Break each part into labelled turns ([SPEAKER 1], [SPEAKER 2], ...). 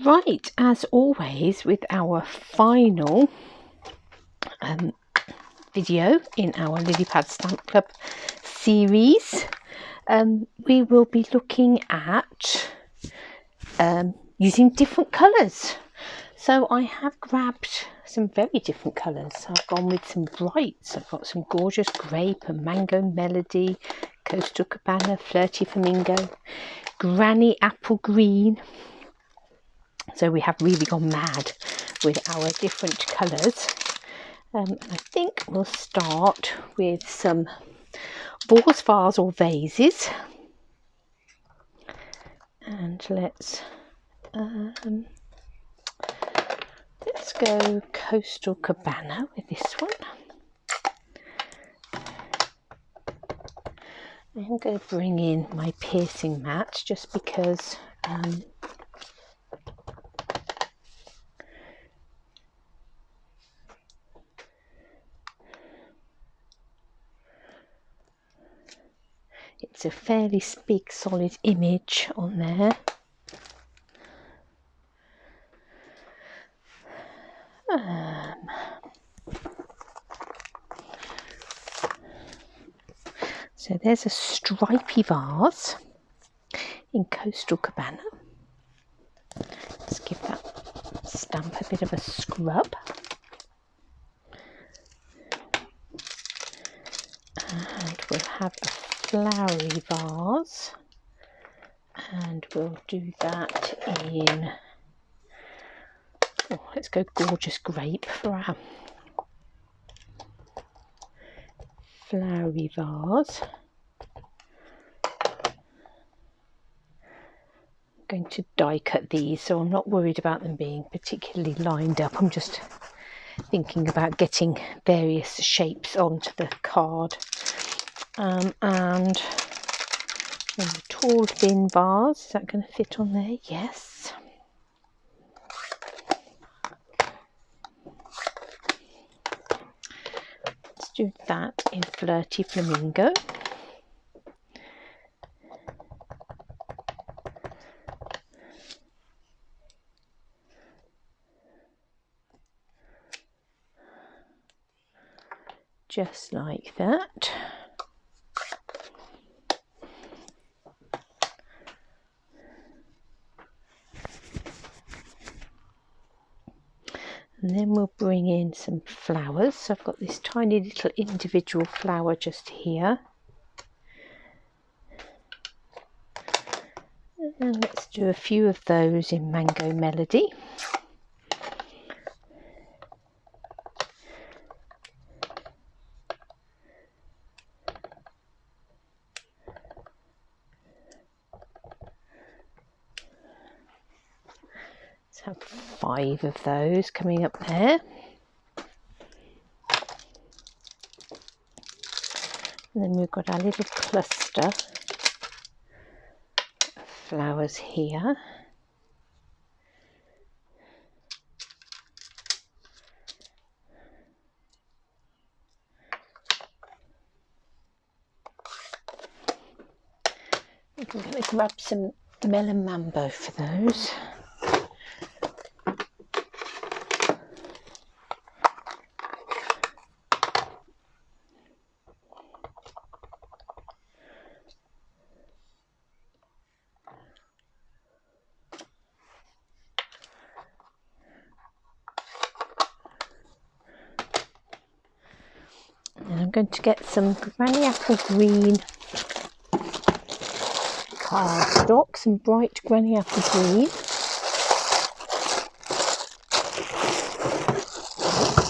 [SPEAKER 1] Right, as always with our final video in our Lilypad Stamp Club series, we will be looking at using different colours. So I have grabbed some very different colours. I've gone with some brights. I've got some gorgeous grape and mango melody, coastal cabana, flirty flamingo, granny apple green. So we have really gone mad with our different colours. I think we'll start with some vase, vase or vases. And let's go coastal cabana with this one. I'm going to bring in my piercing mat just because it's a fairly big solid image on there. So there's a stripy vase in coastal cabana. Let's give that stamp a bit of a scrub. And we'll have a flowery vase, and we'll do that in, let's go gorgeous grape for our flowery vase. I'm going to die cut these, so I'm not worried about them being particularly lined up. I'm just thinking about getting various shapes onto the card. And a tall thin vase, is that going to fit on there? Yes. Let's do that in flirty flamingo. Just like that. And then we'll bring in some flowers. So I've got this tiny little individual flower just here. And let's do a few of those in mango melody. Have 5 of those coming up there. And then we've got our little cluster of flowers here. I'm going to grab some melon mambo for those. I'm going to get some granny apple green cardstock, some bright granny apple green.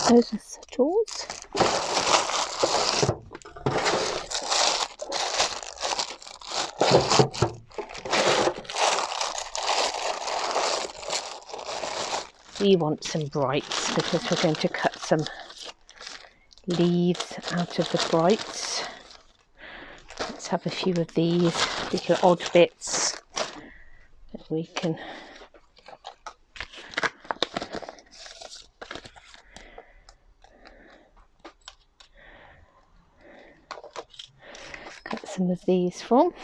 [SPEAKER 1] Those are subtles. We want some brights because we're going to cut some leaves out of the brights. Let's have a few of these little odd bits that we can cut some of these from.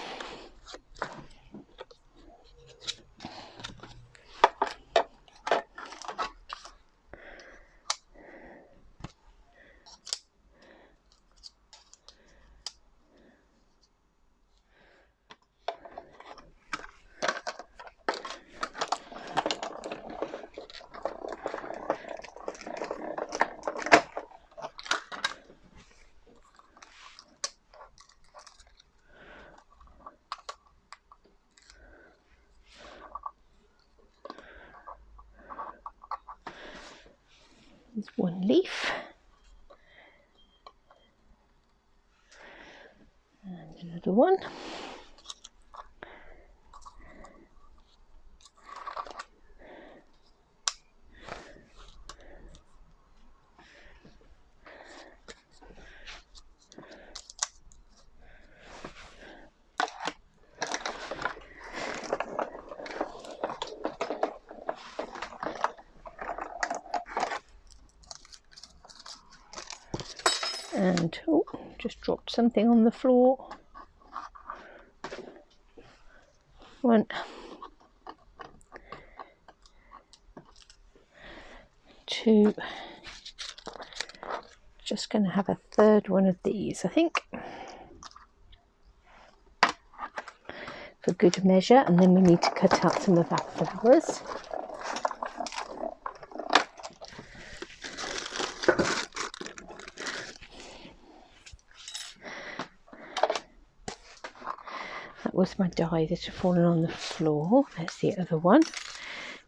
[SPEAKER 1] There's one leaf. And another one. And oh, just dropped something on the floor. One, two, just going to have a third one of these, I think, for good measure, and then we need to cut out some of our flowers. That was my die that had fallen on the floor. There's the other one.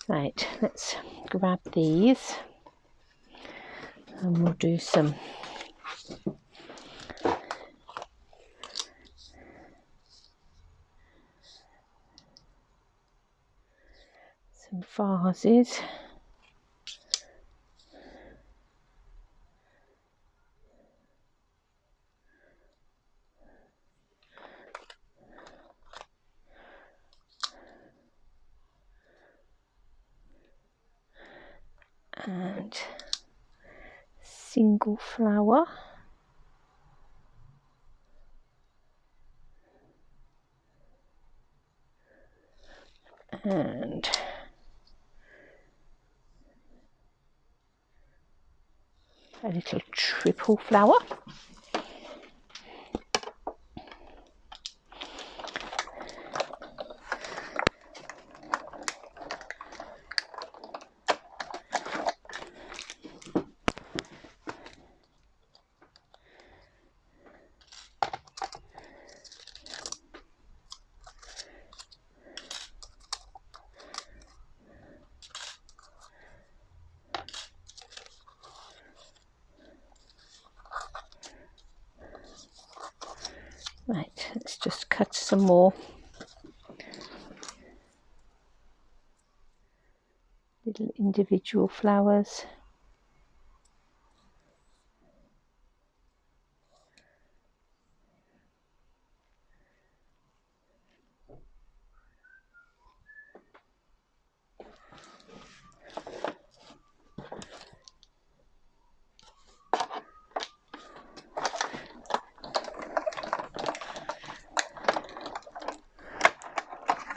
[SPEAKER 1] Right, let's grab these and we'll do some vases. And single flower. And a little triple flower. Right, let's just cut some more little individual flowers.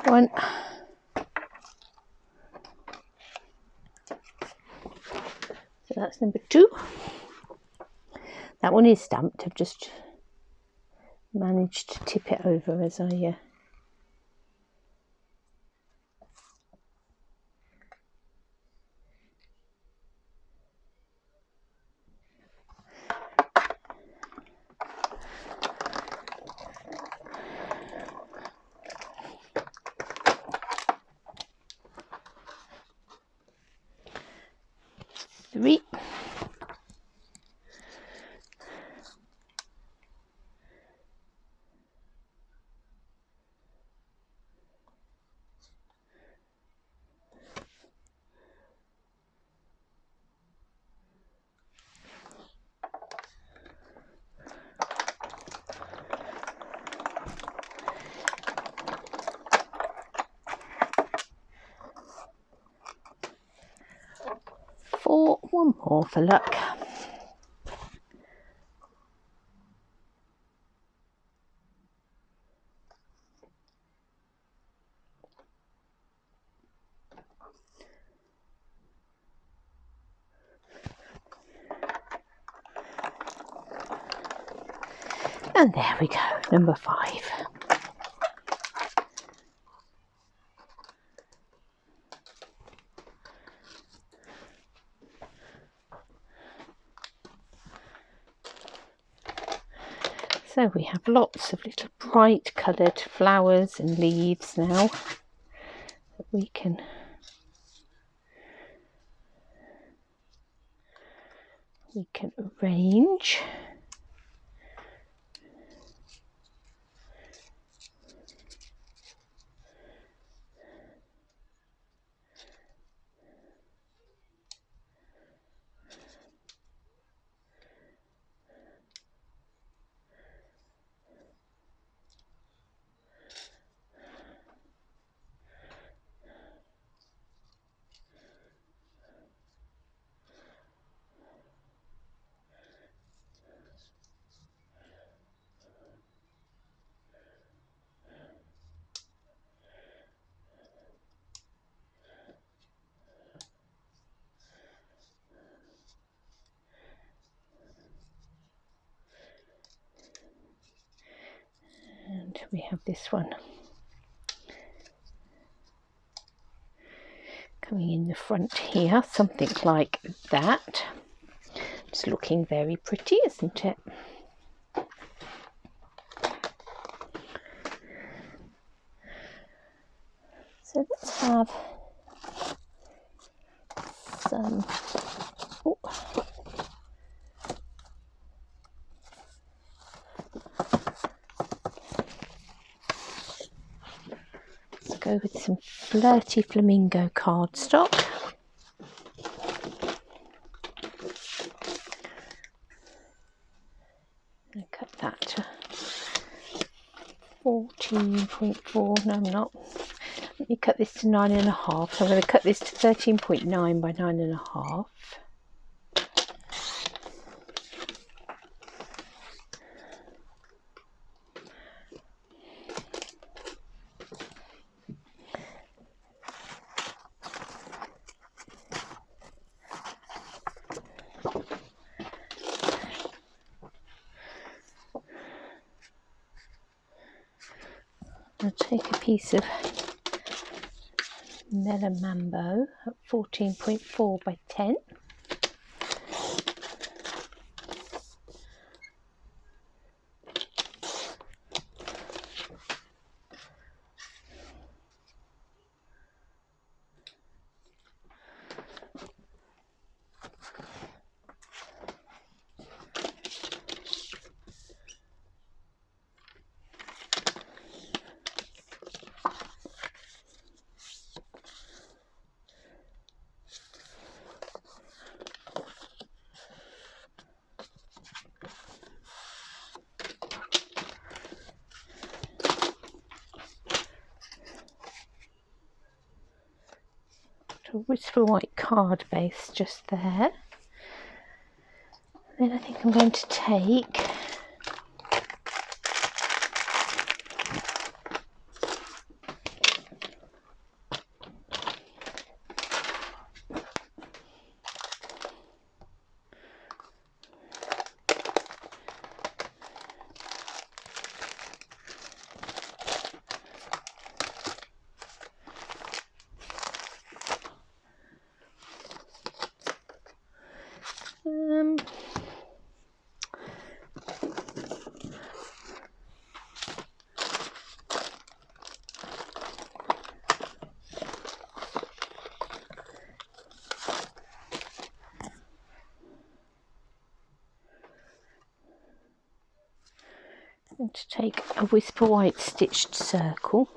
[SPEAKER 1] One. So that's number 2. That one is stamped. I've just managed to tip it over as I three. Four. One more for luck. And there we go, number 5. So we have lots of little bright coloured flowers and leaves now that we can we can arrange. And we have this one coming in the front here, something like that. It's looking very pretty, isn't it? So let's have some, oh, let's go with some Flirty Flamingo cardstock. And cut that to 14.4, no I'm not. Let me cut this to 9.5. So I'm going to cut this to 13.9 by 9.5. I'll take a piece of Melon Mambo at 14.4 by 10. A wistful white card base just there. Then I think I'm going to take to take a whisper white stitched circle.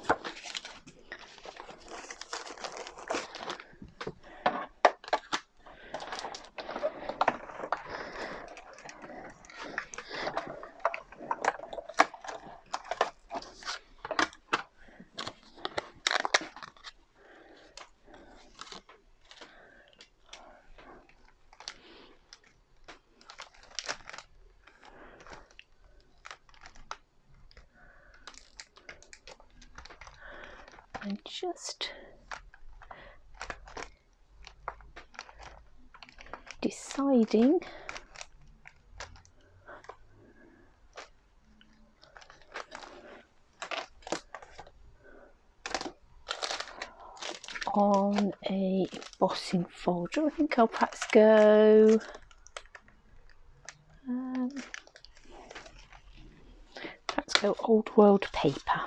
[SPEAKER 1] And just deciding on a embossing folder. I think I'll perhaps go Old World paper.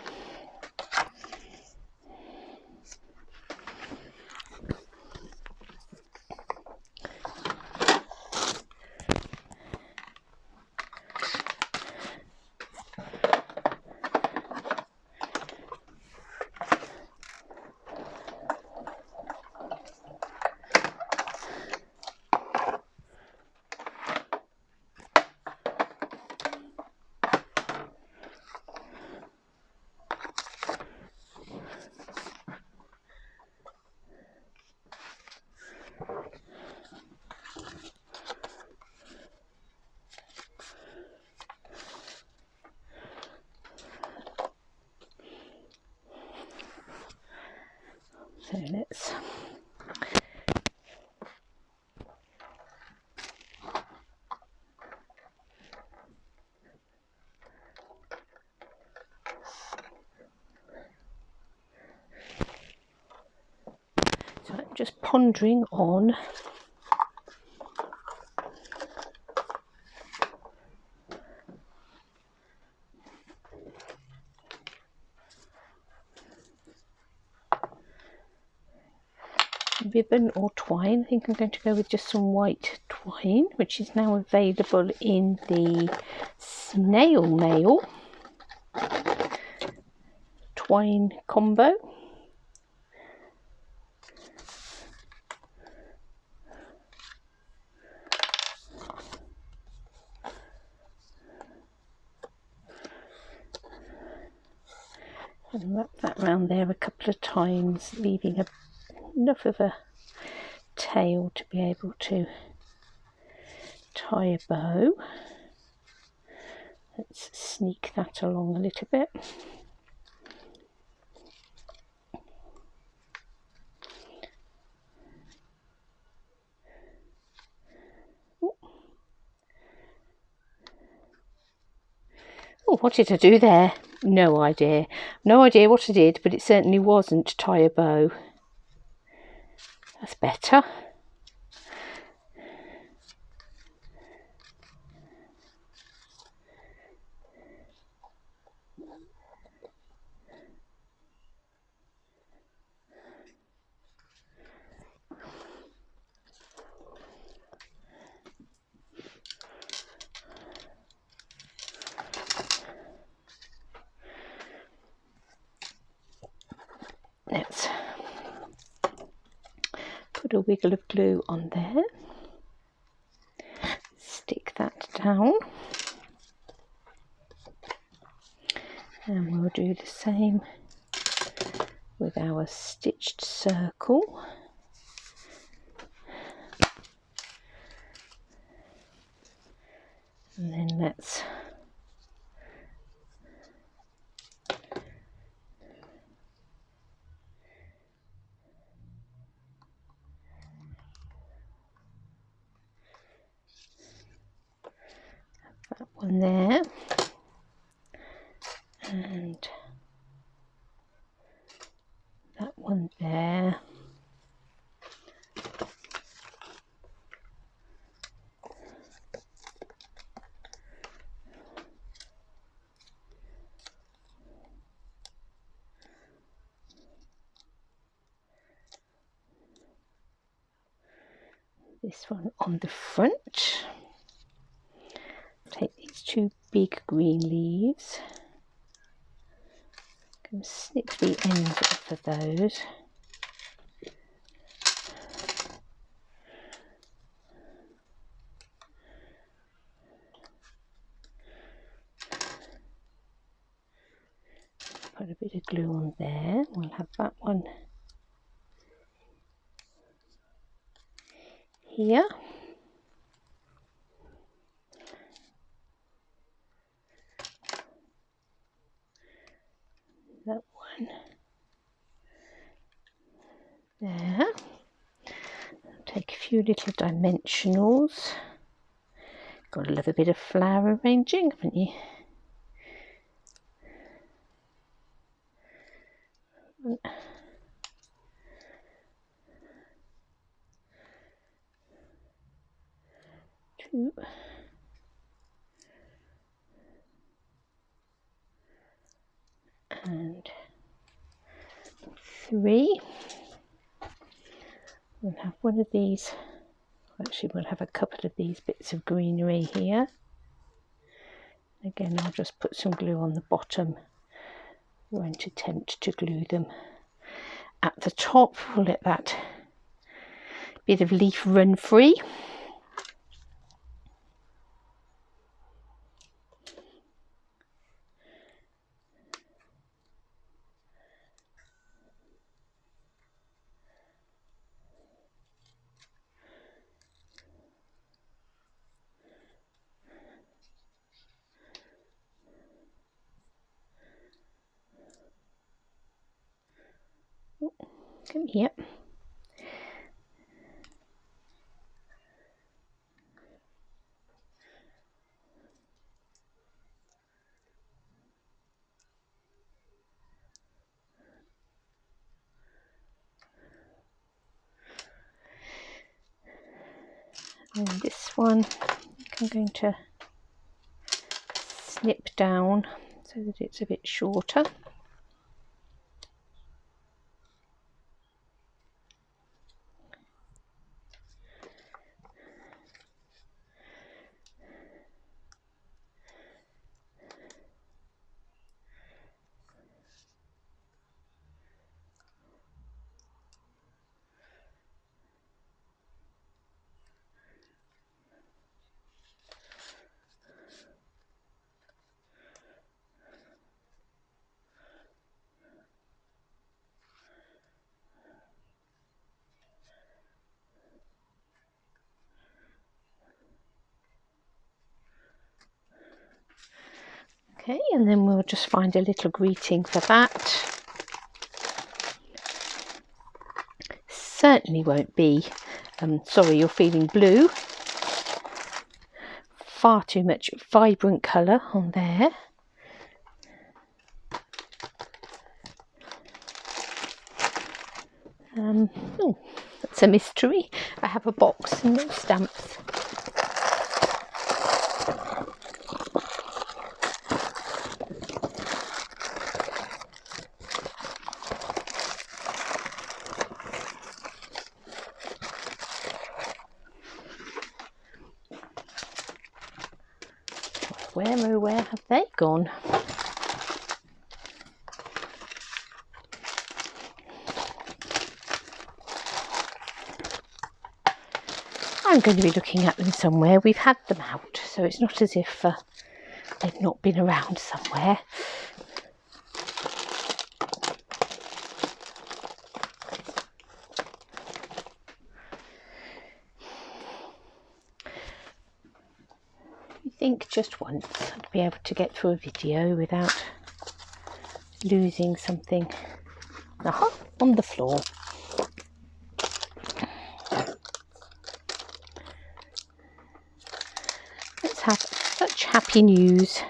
[SPEAKER 1] So let's so I'm just pondering on ribbon or twine. I think I'm going to go with just some white twine, which is now available in the snail mail twine combo. And wrap that round there a couple of times, leaving enough of a tail to be able to tie a bow. Let's sneak that along a little bit. Oh, what did I do there? No idea. No idea what I did, but it certainly wasn't tie a bow. That's better. Let's put a wiggle of glue on there. Stick that down. And we'll do the same with our stitched circle. And then let's have that one there. And that one there. This one on the front. Take these two big green leaves. Can snip the ends off of those. Put a bit of glue on there. We'll have that one here. That one there. Take a few little dimensionals. Gotta love a bit of flower arranging, haven't you? One, two, and three. We'll have one of these. Actually, we'll have a couple of these bits of greenery here. Again, I'll just put some glue on the bottom. Won't attempt to glue them at the top. We'll let that bit of leaf run free. Come here. And this one I'm going to snip down so that it's a bit shorter. Okay, and then we'll just find a little greeting for that. Certainly won't be sorry you're feeling blue. Far too much vibrant colour on there. Oh, that's a mystery. I have a box and no stamps. Where, oh where have they gone? I'm going to be looking at them somewhere. We've had them out, so it's not as if they've not been around somewhere. I think just once I'd be able to get through a video without losing something. Aha, on the floor. Let's have such happy news.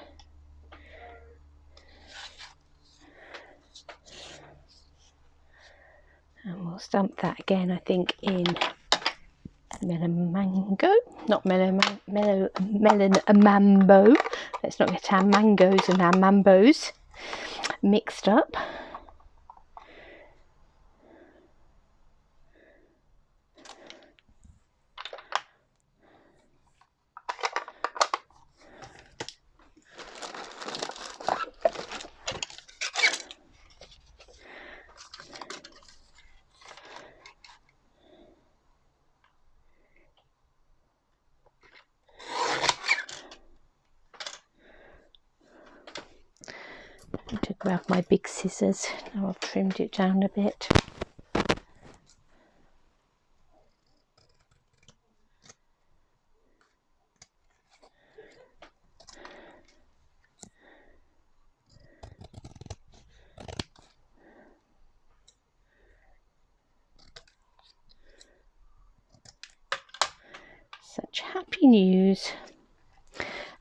[SPEAKER 1] And we'll stamp that again, I think, in melon mango, not melon mambo. Let's not get our mangoes and our mambos mixed up. To grab my big scissors. Now I've trimmed it down a bit. Such happy news.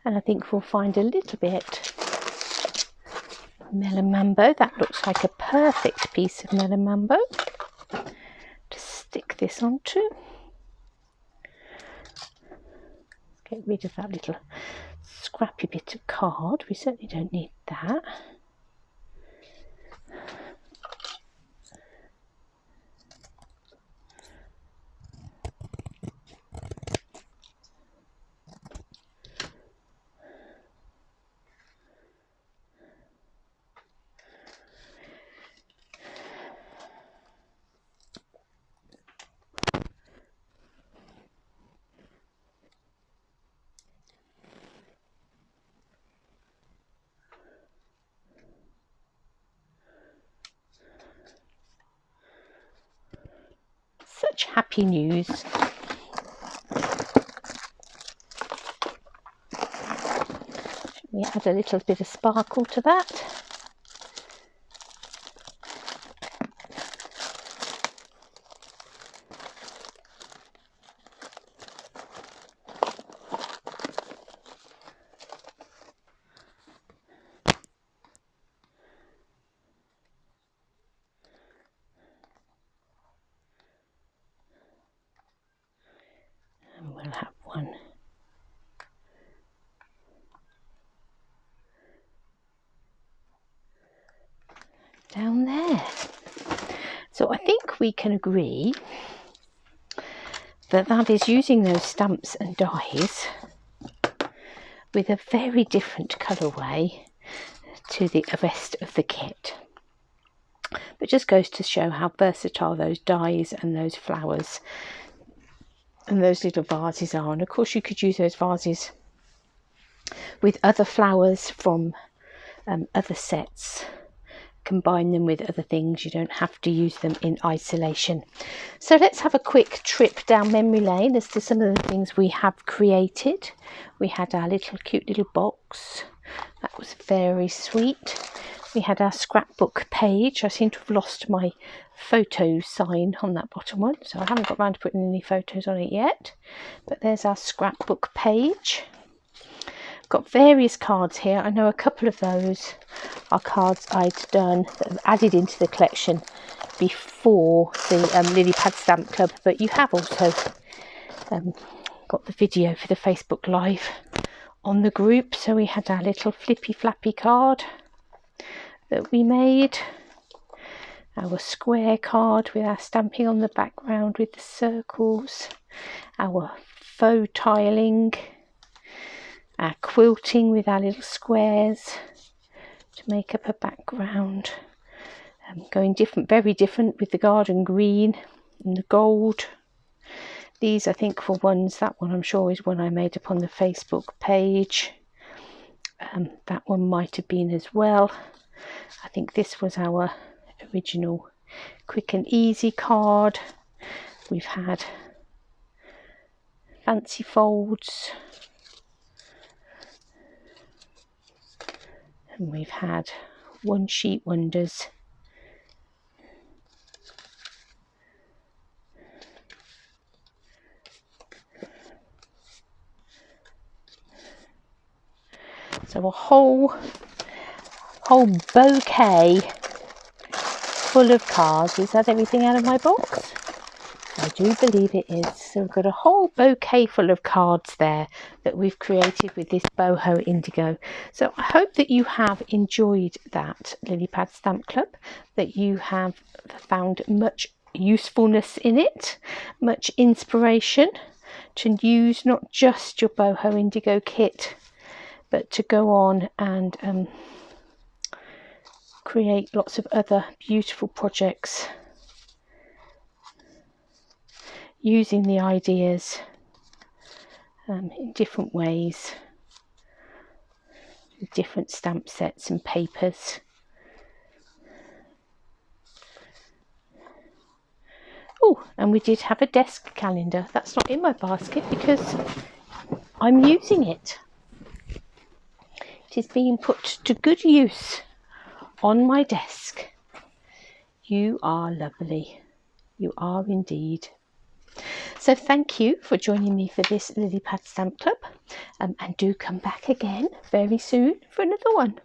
[SPEAKER 1] And I think we'll find a little bit melon mambo. That looks like a perfect piece of melon mambo to stick this onto. Get rid of that little scrappy bit of card. We certainly don't need that. Such happy news. Should we add a little bit of sparkle to that? we'll have one down there. So I think we can agree that that is using those stamps and dies with a very different colourway to the rest of the kit. But just goes to show how versatile those dies and those flowers and those little vases are. And of course you could use those vases with other flowers from other sets, combine them with other things. You don't have to use them in isolation. So let's have a quick trip down memory lane as to some of the things we have created. We had our cute little box. That was very sweet. We had our scrapbook page. I seem to have lost my photo sign on that bottom one, so I haven't got around to putting any photos on it yet. But there's our scrapbook page. Got various cards here. I know a couple of those are cards I'd done that have added into the collection before the Lilypad Stamp Club, but you have also got the video for the Facebook Live on the group. So we had our little flippy flappy card that we made, our square card with our stamping on the background with the circles, our faux tiling, our quilting with our little squares to make up a background, going very different with the garden green and the gold. These I think were ones, that one I'm sure is one I made up on the Facebook page. That one might have been as well. I think this was our original quick and easy card. We've had fancy folds, and we've had one sheet wonders. So a whole bouquet full of cards. Is that everything out of my box? I do believe it is. So we've got a whole bouquet full of cards there that we've created with this boho indigo. So I hope that you have enjoyed that Lilypad Stamp Club, that you have found much usefulness in it, much inspiration to use not just your boho indigo kit, but to go on and create lots of other beautiful projects using the ideas in different ways, with different stamp sets and papers. Oh, and we did have a desk calendar. That's not in my basket because I'm using it. It is being put to good use on my desk. You are lovely. You are indeed. So thank you for joining me for this Lilypad Stamp Club, and do come back again very soon for another one.